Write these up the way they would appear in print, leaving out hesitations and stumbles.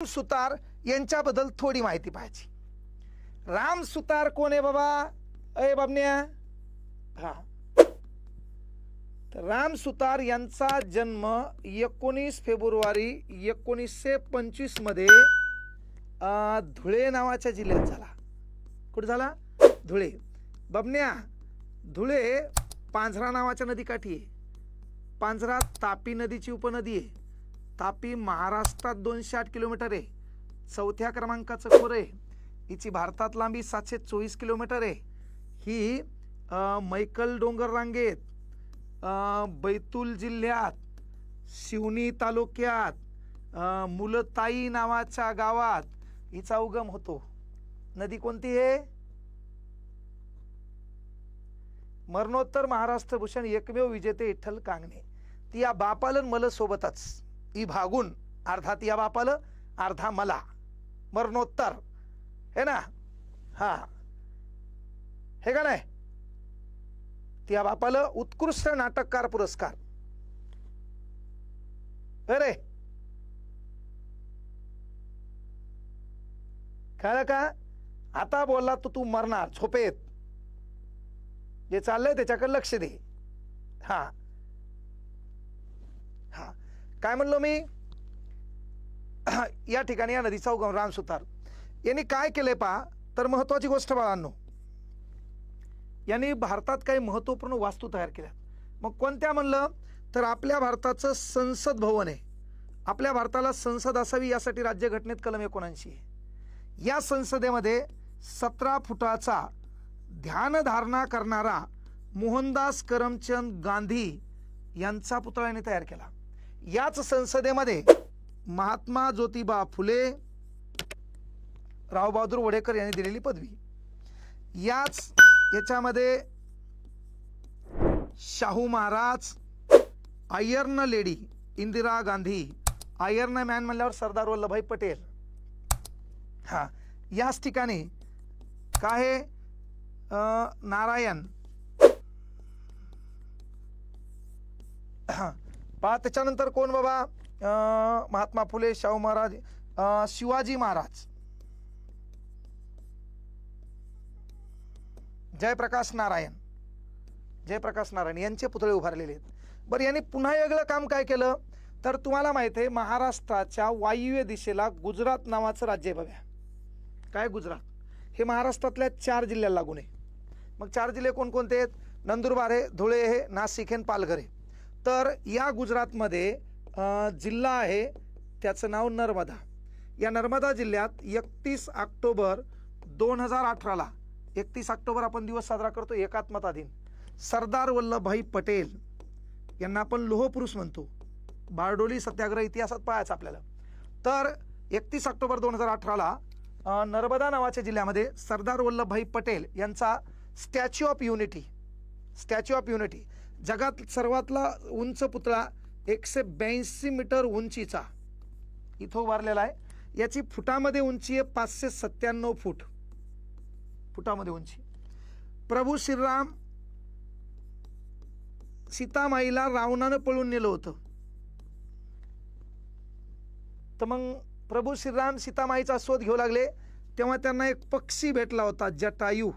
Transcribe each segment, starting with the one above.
सुतार यांच्याबद्दल थोडी माहिती पाहायची। राम सुतार कोण आहे बाबा? अय बाबन्या, हा, तर राम सुतार यांचा जन्म 19 फेब्रुवारी 1925 मध्ये धुळे नावाच्या जिल्ह्यात झाला। कुठे झाला? धुळे। बाबन्या, धुळे पांझरा नावाच्या नदीकाठी आहे। पांझरा तापी नदीची उपनदी आहे। तापी महाराष्ट्रात 208 किलोमीटर आहे। चौथ्या क्रमांकाचं खोरं आहे। हिची भारतात लांबी 724 किलोमीटर आहे। ही मैकल डोंगर रांगेत बैतूल जिल्ह्यात शिवनी तालुक्यात मुलताई नावाच्या गावात हिचा उगम होतो। नदी कोणती आहे? मरणोत्तर महाराष्ट्र भूषण एकमेव विजेते विठ्ठल कांगणे। ती या बापालन मल सोबतच ही भागून अर्धा ती या बापाल अर्धा मला मरणोत्तर है ना। हा, हे का नाही? त्या बापाला उत्कृष्ट नाटककार पुरस्कार। अरे कळलं का? आता बोलला तू मरणार झोपेत। जे चाललंय त्याच्याकडे लक्ष दे। हा हा, काय म्हणलो मी? या ठिकाणी या नदीचा उगम राम सुतार यांनी काय केले पहा, तर महत्वाची गोष्ट बाळांनो, यांनी भारतात काही महत्वपूर्ण वास्तू तयार केल्या। मग कोणत्या म्हणलं तर आपल्या भारताचं संसद भवन आहे। आपल्या भारताला संसद असावी यासाठी राज्यघटनेत कलम 79 आहे। या संसदेमध्ये 17 फुटाचा ध्यानधारणा करणारा मोहनदास करमचंद गांधी यांचा पुतळा यांनी तयार केला। याच संसदेमध्ये महात्मा ज्योतिबा फुले, राव बहादूर वडेकर यांनी दिलेली पदवी। याच्यामध्ये Shahu Maharaj, iron lady Indira Gandhi, iron man म्हणल्यावर सरदार वल्लभभाई पटेल। हा, याच ठिकाणी काय नारायण पहा। त्याच्यानंतर कोण बाबा? महात्मा फुले, शाहू महाराज, शिवाजी महाराज, जयप्रकाश नारायण यांचे पुतळे उभारलेले आहेत। बरं, यांनी पुन्हा वेगळं काम काय केलं तर तुम्हाला माहिती आहे महाराष्ट्राच्या वायव्य दिशेला गुजरात नावाचं राज्य आहे बघा। काय गुजरात? हे महाराष्ट्रातल्या 4 जिल्ह्याला लागून आहे। मग 4 जिल्हे कोणकोणते आहेत? नंदुरबार आहे, धुळे आहे, नाशिक आहे, पालघर आहे। तर या गुजरातमध्ये जिल्हा आहे त्याचं नाव नर्मदा। या नर्मदा जिल्ह्यात 31 ऑक्टोबर 2018ला 31 ऑक्टोबर आपण दिवस साजरा करतो एकात्मता दिन। सरदार वल्लभभाई पटेल यांना आपण लोहपुरुष म्हणतो। बारडोली सत्याग्रह इतिहासात पाहायचं आपल्याला। तर 31 ऑक्टोबर 2018ला नर्मदा नावाच्या जिल्ह्यामध्ये सरदार वल्लभभाई पटेल यांचा स्टॅच्यू ऑफ युनिटी जगात सर्वातला उंच पुतळा 182 मीटर उंचीचा इथं उभारलेला आहे। याची फुटामध्ये उंची आहे 597 फूट फुटामध्ये उंची। प्रभू श्रीराम सीतामाईला रावणानं पळून नेलं होतं। तर मग प्रभू श्रीराम सीतामाईचा शोध घेऊ लागले तेव्हा त्यांना एक पक्षी भेटला होता जटायू।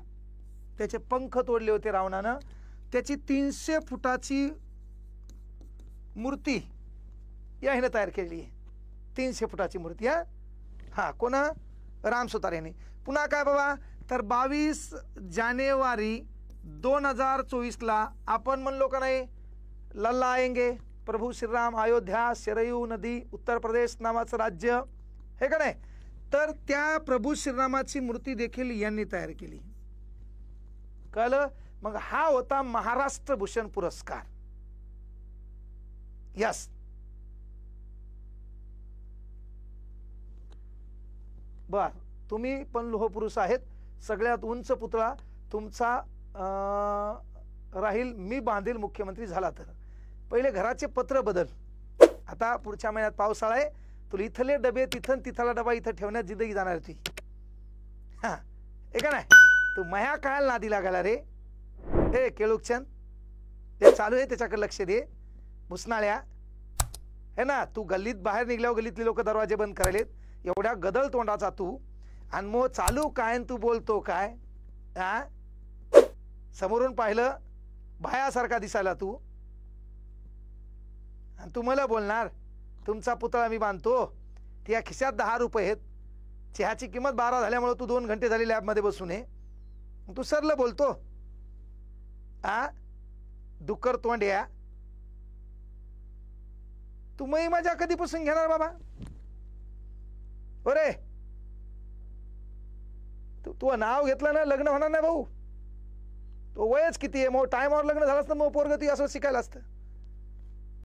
त्याचे पंख तोडले होते रावणानं। त्याची 300 फुटाची मूर्ती या ह्याने तयार केली आहे। 300 फुटाची मूर्ती। हा कोण? राम सुतार यांनी। पुन्हा काय बाबा तर 22 जानेवारी 2024ला आपण म्हणलो का नाही लल्ला आएंगे, प्रभू श्रीराम अयोध्या शरयू नदी उत्तर प्रदेश नावाचं राज्य हे का नाही। तर त्या प्रभू श्रीरामाची मूर्ती देखील यांनी तयार केली। कळलं? मग हा होता महाराष्ट्र भूषण पुरस्कार। यस, बर, तुम्ही पण लोहपुरुष आहेत। सगळ्यात उंच पुतळा तुमचा राहील मी बांधील मुख्यमंत्री झाला तर। पहिले घराचे पत्र बदल। आता पुढच्या महिन्यात पावसाळा आहे, तुला इथले डबे तिथला डबा इथं ठेवण्यात जिंदगी जाणार होती। हा, हे का नाही? तू मया काय नादी लागायला रे? हे केळुकचंद, ते चालू आहे त्याच्याकडे लक्ष दे। मुसनाळ्या है ना, तू गल्लीत बाहेर निघल्यावर गल्लीतले लोक दरवाजे बंद करायलेत। एवढ्या गदळ तोंडाचा तू, आणि मग चालू काय आणि तू बोलतो काय? हा, समोरून पाहिलं भायासारखा दिसायला तू, आणि तू मला बोलणार तुमचा पुतळा मी बांधतो, त्या खिशात 10 रुपये आहेत, चहाची किंमत 12 झाल्यामुळे तू 2 घंटे झाली लॅबमध्ये बसून आहे, तू सरलं बोलतो? आ डुक्कर तोंड या, तुम्ही मजा कधीपासून घेणार बाबा? अरे तू नाव घेतलं ना, लग्न होणार नाही भाऊ. तो वयच किती आहे, मग टायमावर लग्न झालं असतं मग पोरग ती असं शिकायला असतं.